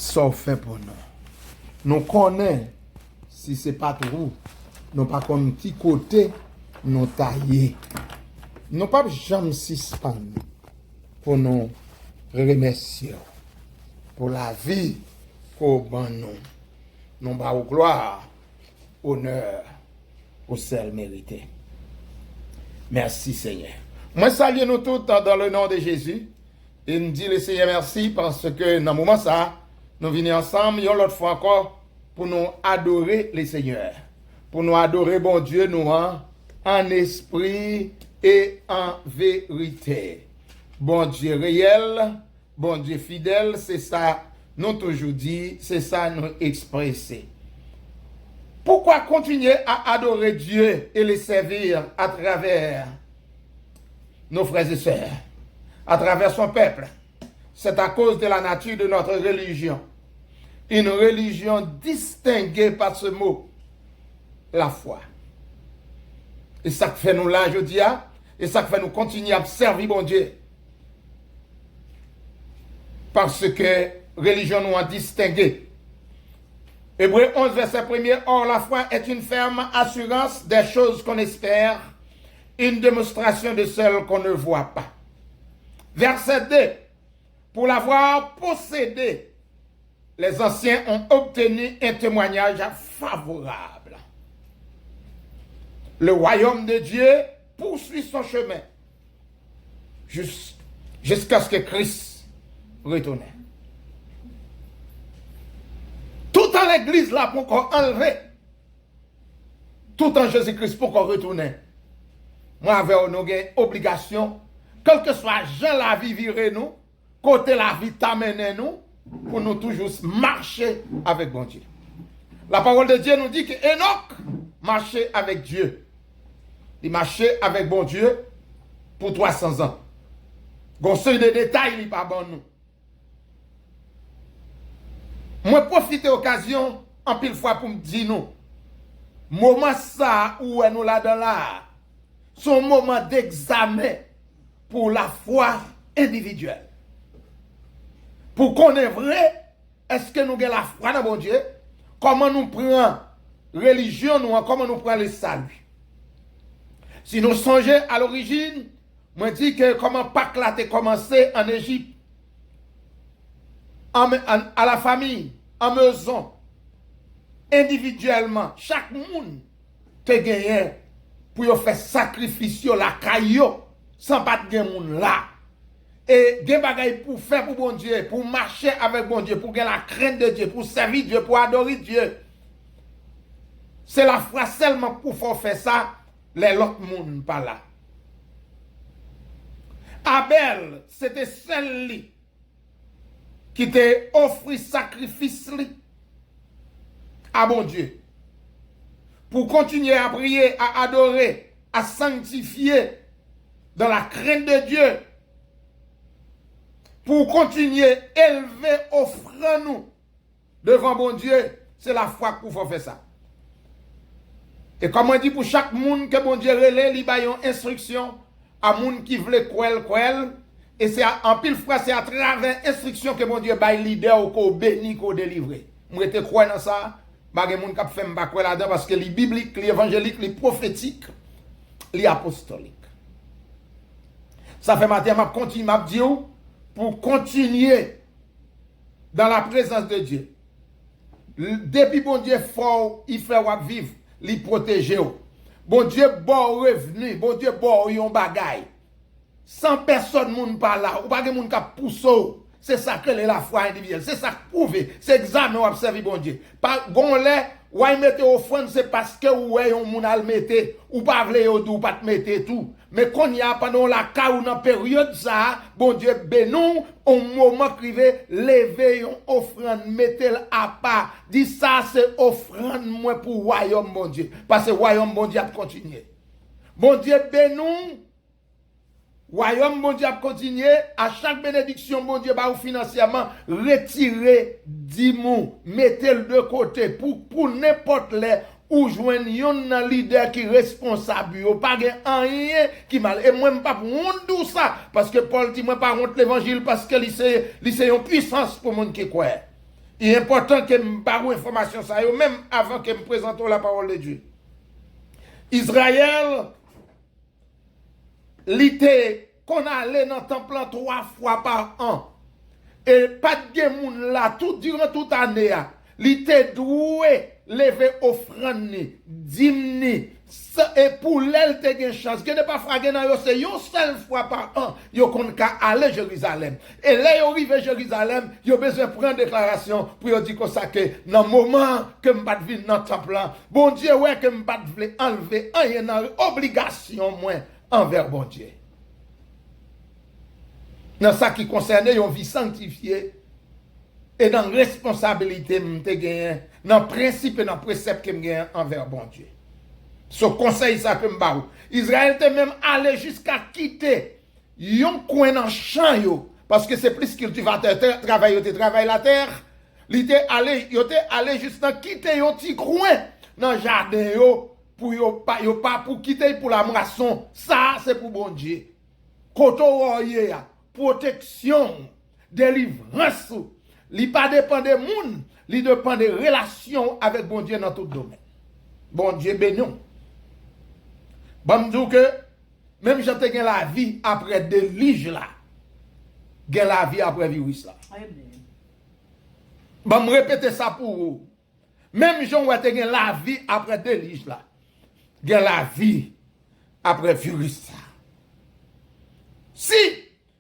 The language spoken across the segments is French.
ça fait pour nous. Nous connaissons, si ce n'est pas trop, nous pas comme petit côté, nous tailler. Nous pas jamais suspendre pour nous remercier pour la vie qu'on ban nous. Nous pas au gloire, honneur, au seul mérité. Merci Seigneur. Moi salue nous tous dans le nom de Jésus. Et nous dit le Seigneur merci parce que dans ce moment ça, nous venons ensemble une autre fois encore pour nous adorer le Seigneur. Pour nous adorer bon Dieu nous en esprit et en vérité. Bon Dieu réel, bon Dieu fidèle, c'est ça nous toujours dit, c'est ça nous expresser. Pourquoi continuer à adorer Dieu et le servir à travers nos frères et sœurs, à travers son peuple? C'est à cause de la nature de notre religion. Une religion distinguée par ce mot, la foi. Et ça fait nous là, je dis, et ça fait nous continuer à servir bon Dieu. Parce que religion nous a distingué. Hébreux 11, verset 1er. Or, la foi est une ferme assurance des choses qu'on espère, une démonstration de celles qu'on ne voit pas. Verset 2. Pour l'avoir possédé, les anciens ont obtenu un témoignage favorable. Le royaume de Dieu poursuit son chemin jusqu'à ce que Christ retourne. Tout en l'église là pour qu'on enlève, tout en Jésus-Christ pour qu'on retourne. Moi, avec nous, une obligation, quel que soit Jean la vie virée nous, côté la vie t'amène nous, pour nous toujours marcher avec bon Dieu. La parole de Dieu nous dit que Enoch marchait avec Dieu. Il marchait avec bon Dieu pour 300 ans. Conseil de détails, il n'est pas bon nous. Moi, profite de l'occasion, en pile fois, pour me dire nous, moment ça, où nous là dans là, son moment d'examen pour la foi individuelle. Pour qu'on est vrai, est-ce que nous avons la foi dans mon Dieu? Comment nous prenons religion, comment nous prenons le salut? Si nous songeons à l'origine, moi dis que comment Pâques là a commencé en Égypte, à la famille, en maison, individuellement, chaque monde te gagne pour faire sacrifice la caillou sans pas de monde là. Et des bagailles pour faire pour bon Dieu, pour marcher avec bon Dieu, pour gagner la crainte de Dieu, pour servir Dieu, pour adorer Dieu. C'est la foi seulement pour faire ça, les autres monde pas là. Abel, c'était celle qui t'a offert sacrifice à bon Dieu. Pour continuer à prier, à adorer, à sanctifier dans la crainte de Dieu. Pour continuer à élever, offrir nous devant bon Dieu, c'est la foi qu'il faut faire ça. Et comme on dit pour chaque monde que bon Dieu relève, il y a une instruction à monde qui veut quoi. Et c'est en pile fois, c'est à travers l'instruction que mon Dieu baille leader ou qu'on bénit, qu'on délivre. Moi, je crois dans ça. Bah, les gens qui font pas quoi là-dedans parce que les bibliques, les évangéliques, les prophétiques, les apostoliques. Ça fait matin, je continue à dire pour continuer dans la présence de Dieu. Depuis bon Dieu fort, il fait vivre, il protège. Bon Dieu bon revenu, bon Dieu bon yon bagay. Sans personne moun pas là, ou pas de moun qui pousse. C'est ça que la foi individuelle, c'est ça que prouve, c'est examen ou observer bon Dieu. Pas gonlé, ou y mettre offrande c'est parce que ou yon moun al mette ou pas vle yo ou pas te mette tout. Mais qu'on y a pendant la cas ou dans période ça, bon Dieu bénou, au moment privé, lever yon offrande, mettez-le à part. Dit ça c'est offrande moi pour royaume bon Dieu, parce que royaume bon Dieu a continuer. Bon Dieu bénou. Royaume bon Dieu a continué, à chaque bénédiction bon Dieu va financièrement retirer 10 mou, mettez-le de côté pour n'importe les ou joindre un leader qui est responsable, ou pas rien qui mal. Et moi, je ne pas honte ça, parce que Paul dit, moi, pas honte l'évangile, parce que c'est une puissance pour le monde qui croit. Il est important que je parle information ça, même avant que je me présente la parole de Dieu. Israël, l'été, qu'on allait dans le temple 3 fois par an. Et pas de monde là, durant toute l'année, l'été doué, lever offrande, dîme, et pour l'elle te gen chance, que ne pas fraguer dans yo, c'est une seule fois par an, yo kon ka aller à Jérusalem. Et là, yo arrive à Jérusalem, yo besoin prendre déclaration pour yo dire comme ça que, dans le moment que m'pas venir dans le temple, bon Dieu, ouais, que m'pas vle enlever, il y a une obligation, moins, envers bon Dieu. Dans ça qui concerne une vie sanctifiée, et dans la responsabilité, dans le principe et dans le précepte que je envers bon Dieu. Ce conseil, ça que m'barou. Israël était même allé jusqu'à quitter yon coin dans champ yo, parce que c'est plus cultivateur, travail la terre. Il était allé jusqu'à quitter yon petit coin dans le jardin yo, pour yo pas pour quitter pour la moisson. Ça, c'est pour bon Dieu. Koto ya, protection, délivrance. Il pas dépend de moun, il dépend de relations avec bon Dieu dans tout domaine. Bon Dieu béni. Bon me dire que même j'entends la vie après délige là. Gen la vie après virus là. Bon me répéter ça pour vous. Même j'en ouais la vie après délige là. Gen la vie après virus là. Si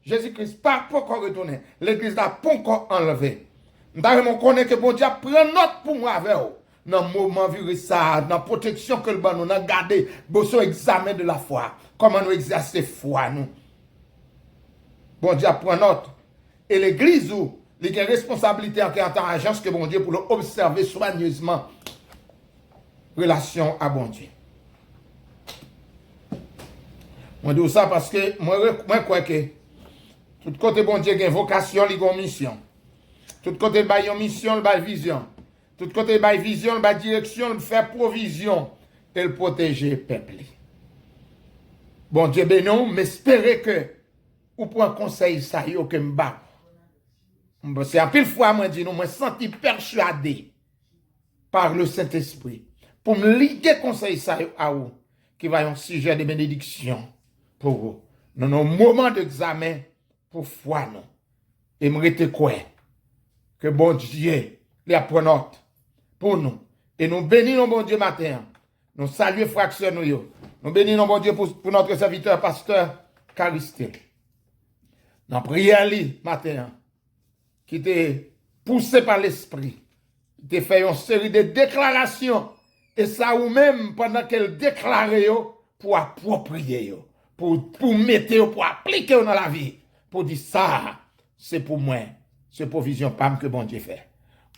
Jésus-Christ pas encore retourné, l'église n'a pas encore enlevé. Nous connaissons que bon Dieu prend note pour moi avec vous. Dans le moment virus ça, dans la protection que le bon nous a gardé, besoin examen de la foi. Comment nous exercer foi nous. Bon Dieu prend note. Et l'église où il y a une responsabilité en tant qu'agence que bon Dieu pour observer soigneusement relation à bon Dieu. Je dis ça parce que moi crois que tout côté bon Dieu a une vocation, il a une mission. Tout côté il a une mission, il a une vision. Tout côté il a une vision, il a une direction, il fait provision et le protéger le peuple. Bon Dieu bénon, mais espérez que ou pour un conseil ça yo que m'ba. C'est à pile fois moi dis nous me senti persuadé par le Saint-Esprit pour me liguer conseil ça à vous qui va un sujet de bénédiction pour vous. Dans nos moments d'examen pour foi non. Et me rete quoi que bon Dieu les apprenant pour nous et nous bénissons bon Dieu matin. Nous saluons frères nous. Nous bénissons bon Dieu pour notre serviteur pasteur Caristée. Dans prière matin qui était poussé par l'esprit, il a fait une série de déclarations et ça ou même pendant qu'elle déclarait pour approprier pour mettre pour appliquer dans la vie pour dire ça c'est pour moi c'est provision pam que bon Dieu fait.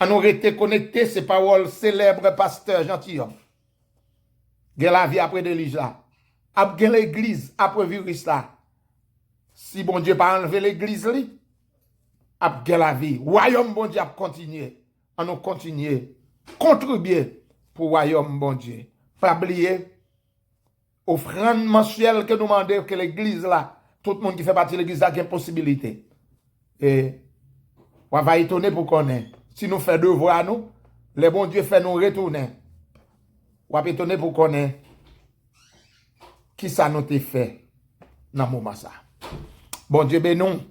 On aurait été connecté ces paroles célèbres pasteur gentilhomme. Gen la vie après délige là. Ap gen l'église après virus là. Si bon Dieu pas enlever l'église li, ap gen la vie. Royaume bon Dieu a continuer. On nous continuer contribuer pour royaume bon Dieu. Pas oublier offrande mensuelle que nous demandons que l'église là, tout le monde qui fait partie de l'église là a une possibilité. Et on va étonner pour connaître. Si nous faisons devoir nous, le bon Dieu fait nous retourner. On va étonner pour connaître qui ça nous fait dans le moment ça. Bon Dieu bénon.